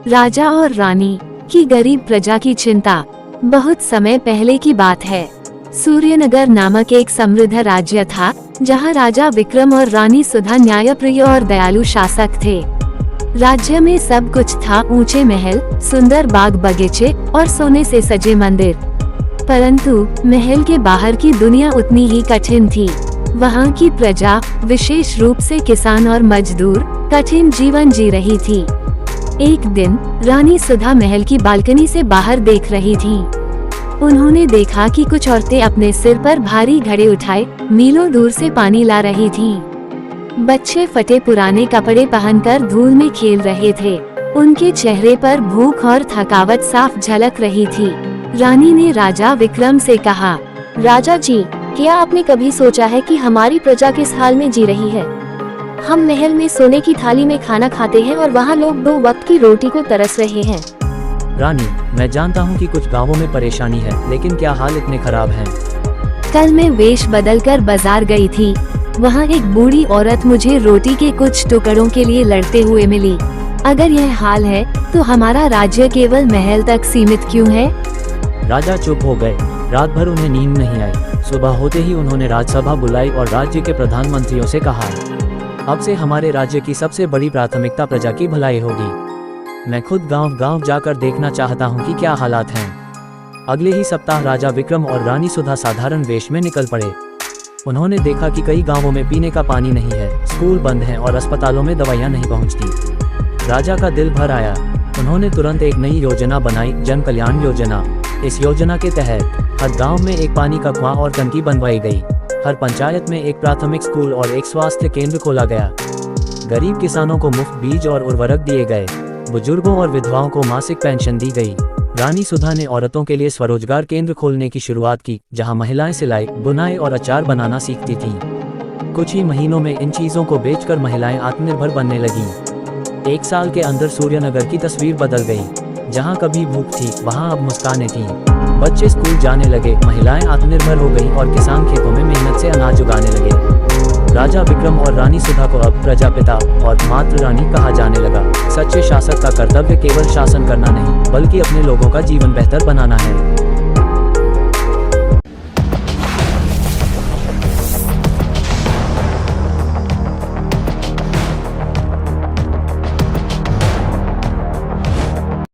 राजा और रानी की गरीब प्रजा की चिंता। बहुत समय पहले की बात है। सूर्यनगर नामक एक समृद्ध राज्य था, जहां राजा विक्रम और रानी सुधा न्यायप्रिय और दयालु शासक थे। राज्य में सब कुछ था, ऊंचे महल, सुंदर बाग बगीचे और सोने से सजे मंदिर। परंतु महल के बाहर की दुनिया उतनी ही कठिन थी। वहां की प्रजा, विशेष रूप से किसान और मजदूर, कठिन जीवन जी रही थी। एक दिन रानी सुधा महल की बालकनी से बाहर देख रही थी। उन्होंने देखा कि कुछ औरतें अपने सिर पर भारी घड़े उठाए मीलों दूर से पानी ला रही थीं। बच्चे फटे पुराने कपड़े पहनकर धूल में खेल रहे थे। उनके चेहरे पर भूख और थकावट साफ झलक रही थी। रानी ने राजा विक्रम से कहा, राजा जी, क्या आपने कभी सोचा है कि हमारी प्रजा किस हाल में जी रही है? हम महल में सोने की थाली में खाना खाते हैं और वहाँ लोग 2 वक्त की रोटी को तरस रहे हैं। रानी, मैं जानता हूँ कि कुछ गांवों में परेशानी है, लेकिन क्या हाल इतने खराब हैं? कल मैं वेश बदलकर बाजार गई थी। वहाँ एक बूढ़ी औरत मुझे रोटी के कुछ टुकड़ों के लिए लड़ते हुए मिली। अगर यह हाल है तो हमारा राज्य केवल महल तक सीमित क्यों है? राजा चुप हो गए। रात भर उन्हें नींद नहीं आई। सुबह होते ही उन्होंने राजसभा बुलाई और राज्य के प्रधानमंत्रियों से कहा, अब से हमारे राज्य की सबसे बड़ी प्राथमिकता प्रजा की भलाई होगी। मैं खुद गांव-गांव जाकर देखना चाहता हूं कि क्या हालात हैं। अगले ही सप्ताह राजा विक्रम और रानी सुधा साधारण वेश में निकल पड़े। उन्होंने देखा कि कई गांवों में पीने का पानी नहीं है, स्कूल बंद हैं और अस्पतालों में दवाइयां नहीं पहुंचती। राजा का दिल भर आया। उन्होंने तुरंत एक नई योजना बनाई, जन कल्याण योजना। इस योजना के तहत हर गाँव में एक पानी का कुआं और टंकी बनवाई गई। हर पंचायत में एक प्राथमिक स्कूल और एक स्वास्थ्य केंद्र खोला गया। गरीब किसानों को मुफ्त बीज और उर्वरक दिए गए। बुजुर्गों और विधवाओं को मासिक पेंशन दी गई। रानी सुधा ने औरतों के लिए स्वरोजगार केंद्र खोलने की शुरुआत की, जहां महिलाएं सिलाई, बुनाई और अचार बनाना सीखती थीं। कुछ ही महीनों में इन चीजों को बेचकर महिलाएं आत्मनिर्भर बनने लगीं। 1 साल के अंदर सूर्यनगर की तस्वीर बदल गई। जहां कभी भूख थी, वहां अब मुस्कानें थीं। बच्चे स्कूल जाने लगे, महिलाएं आत्मनिर्भर हो गईं और किसान खेतों में मेहनत से अनाज उगाने लगे। राजा विक्रम और रानी सुधा को अब प्रजापिता और मातृ रानी कहा जाने लगा। सच्चे शासक का कर्तव्य केवल शासन करना नहीं, बल्कि अपने लोगों का जीवन बेहतर बनाना है।